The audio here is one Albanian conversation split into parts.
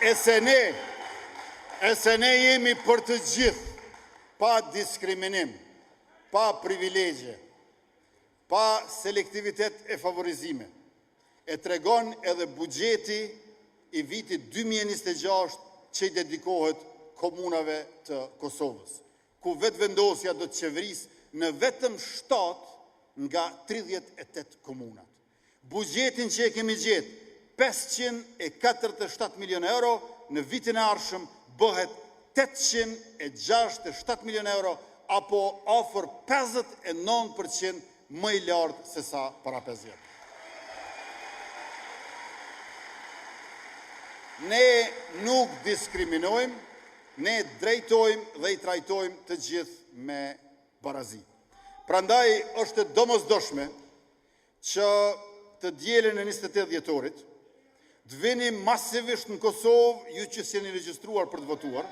e se ne jemi për të gjithë, pa diskriminim, pa privilegje, pa selektivitet e favorizime. E tregon edhe buxheti i vitit 2026 që i dedikohet komunave të Kosovës, ku vetëvendosja do të qeverisë në vetëm 7 nga 38 komunat. Buxhetin që e kemi gjetë, 547 milion euro, në vitin e ardhshëm bëhet 867 milion euro, apo afër 59% më i lartë se sa para 5 vjet. Ne nuk diskriminojmë, ne drejtojmë dhe i trajtojmë të gjithë me barazi. Prandaj është domosdoshme që të dielën e 28 dhjetorit të vini masivisht në Kosovë, ju që s'jeni regjistruar për të votuar.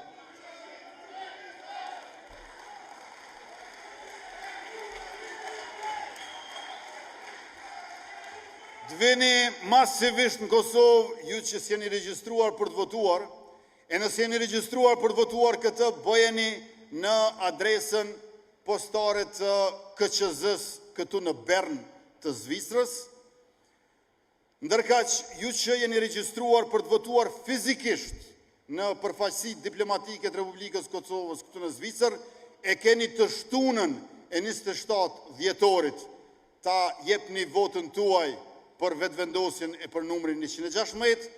Të vini masivisht në Kosovë, ju që s'jeni regjistruar për të votuar, e nëse jeni regjistruar për të votuar, këtë bëjeni në adresën postare të KQZ-s këtu në Bern të Zvicrës, ndërkaq ju që jeni regjistruar për të votuar fizikisht në përfaqësitë diplomatike të Republikës Kosovës këtu në Zvicër, e keni të shtunën e 27 dhjetorit ta jepni votën tuaj për vetëvendosjen e për numrin 116,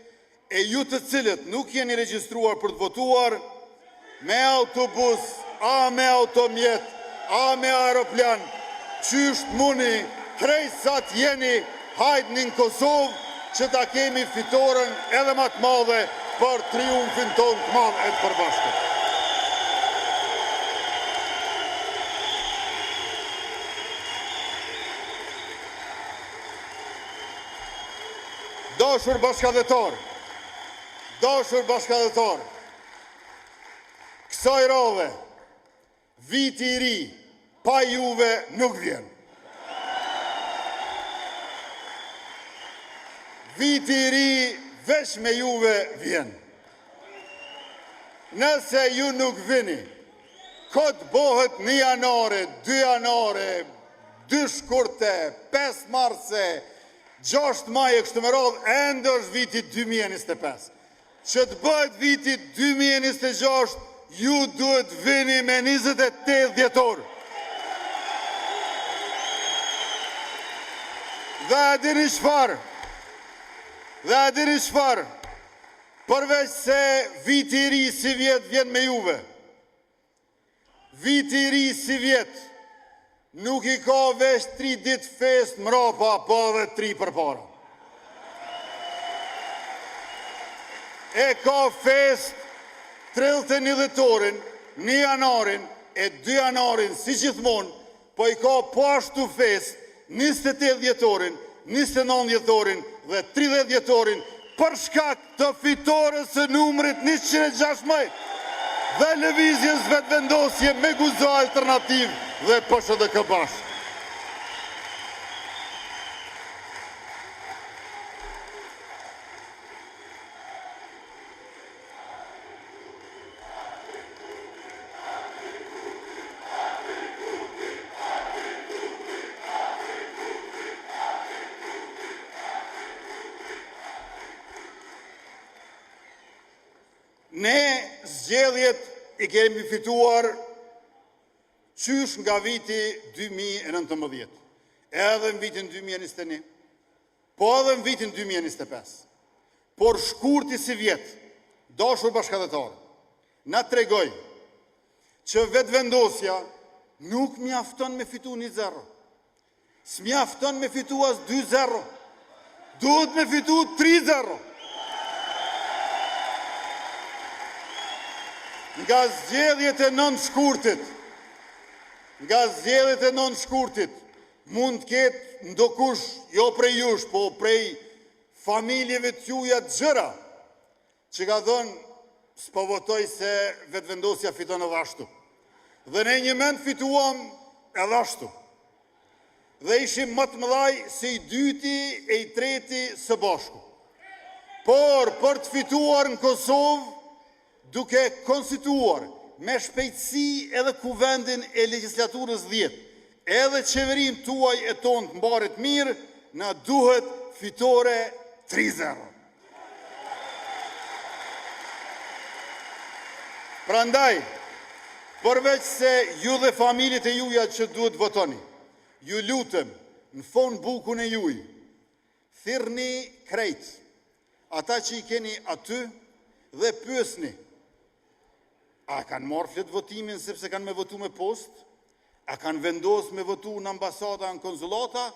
e ju të cilët nuk jeni regjistruar për të votuar, me autobus, a me automjet, a me aeroplan, qysht muni, krejsat jeni, hajtë në Kosovë, që ta kemi fitoren edhe më të madhe për triumfin ton të madh e të përbashkët. Dashur bashkëdhetar, kësaj rove, viti i ri, pa juve nuk vjen. Viti i ri veç me juve vjen. Nëse ju nuk vini, këtë bëhet 1 janare, 2 janare, 2 shkurte, 5 marse, 6 maje kështu me radhë, ende është viti 2025. Që të bëhet viti 2026, ju duhet vini me 28 dhjetor. Dhe e dini çfarë, përveç se viti i ri si vjet vjen me juve. Viti i ri si vjet nuk i ka veç 3 ditë fest mrapa, po edhe 3 përpara. E ka fest 31 dhjetorin, 1 janarin e 2 janarin si gjithmonë, po i ka po ashtu fest 28 dhjetorin, 29 dhjetorin dhe 30 dhjetorin për shkak të fitores së numrit 116 dhe lëvizjes vetëvendosje me guzo alternativ dhe PSHDK bashkë. Ne zgjedhjet i kemi fituar qysh nga viti 2019, edhe në vitin 2021, po edhe në vitin 2025. Por shkurti si vjet, dashur bashkëdhetar, na tregoj që vetëvendosja nuk mjafton me fitu 1-0. S'mjafton me fitu as 2-0. Duhet me fitu 3-0. Nga zgjedhjet e 9 shkurtit, mund të ketë ndokush, jo prej jush, po prej familjeve t'juja të gjëra, që ka thënë, s'po votoj se vetëvendosja fiton edhe ashtu. Dhe ne një mend fituam edhe ashtu. Dhe ishim më të mëdhaj se i dyti e i treti së bashku. Por për të fituar në Kosovë, duke konstituar me shpejtësi edhe kuvendin e legjislaturës 10, edhe qeverin tuaj e tonë të mbaret mirë, na duhet fitore 3-0. Prandaj, përveç se ju dhe familjet e juja që duhet votoni, ju lutem në fond bukun e juj, thirrni krejt, ata që i keni aty dhe pyesni, a kanë marrë flet votimin sepse kanë me votu me post, a kanë vendos me votu në ambasada, në konzulata,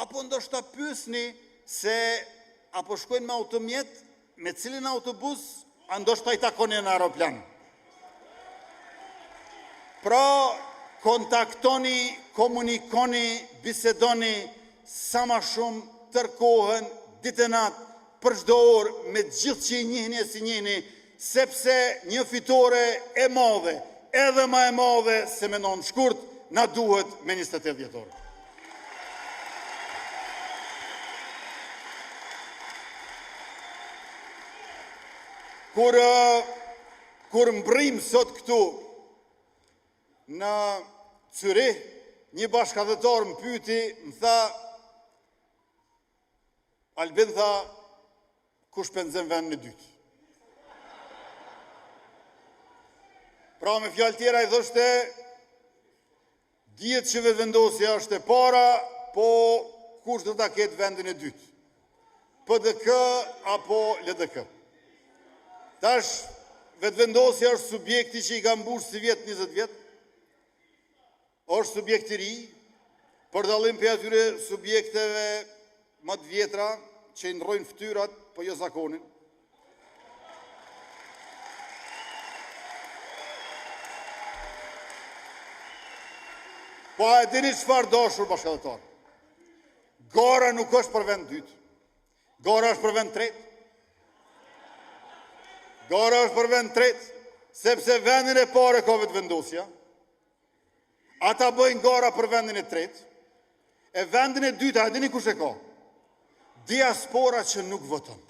apo ndoshta pyesni se apo shkojnë me automjet, me cilin autobus, a ndoshta i takoni në aeroplan. Pra, kontaktoni, komunikoni, bisedoni sa ma shumë, tërkohen, ditë e natë, për çdo orë, me gjithë që i njihni e si njihni, sepse një fitore e madhe, edhe ma e madhe se me non shkurt, na duhet me 28 dhjetor. Kur mbrim sot këtu në Zyrih, një bashkëdhëtar më pyeti, më tha, Albin tha, ku shpenzon vendin e dytë? Pra me fjalë tjera i thoshte, dihet që vetëvendosja është e para, po kush do ta ketë vendin e dytë? PDK apo LDK? Tash, vetëvendosja është subjekti që i ka mbush si vjet 20 vjet, është subjekt i ri, për dallim për atyre subjekteve më të vjetra që i ndrojnë fytyrat, po jo zakonin. Po e dini çfarë dashur bashkëdhëtar? Gara nuk është për vend dytë. Gara është për vend tretë. Gara është për vend tretë, sepse vendin e parë ka vetëvendosja. Ata bëjnë gara për vendin e tretë. E vendin e dytë, a dini kush e ka? Diaspora që nuk voton.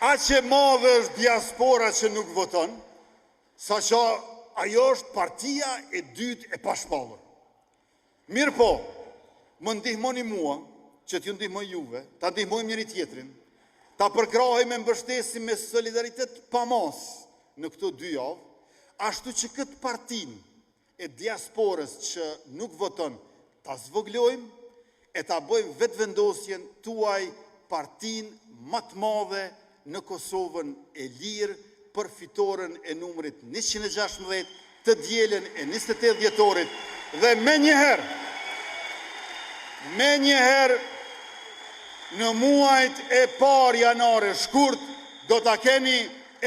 Aq e madhe është diaspora që nuk voton, sa që ajo është partia e dytë e pashpallur. Mirë po, më ndihmoni mua, që t'ju ndihmoj juve, ta ndihmojmë njëri tjetrin, ta përkrahim e mbështesim me solidaritet pamas në këto 2 javë, ashtu që këtë partin e diasporës që nuk voton, ta zvoglojmë e ta bëjmë vetëvendosjen tuaj partin më të madhe në Kosovën e lirë, për fitoren e numrit 116 të dielën e 28 dhjetorit dhe me njëherë në muajt e par janare shkurt do ta keni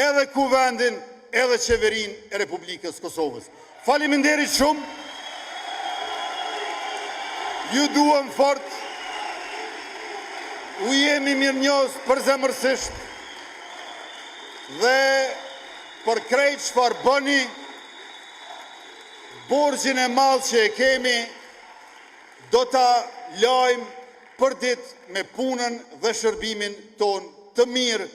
edhe kuvendin edhe qeverin e Republikës Kosovës. Faleminderit shumë, ju duam fort, u jemi mirënjohës përzemërsisht, dhe për krejt çfarë bëni, borxhin e madh që e kemi, do ta lajmë për ditë me punën dhe shërbimin ton të mirë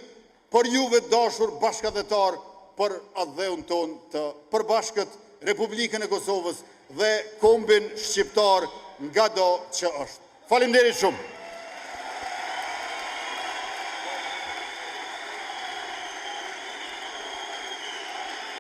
për juve dashur bashkëdhëtar për atdheun ton të përbashkët Republikën e Kosovës dhe kombin shqiptar nga do që është. Faleminderit shumë.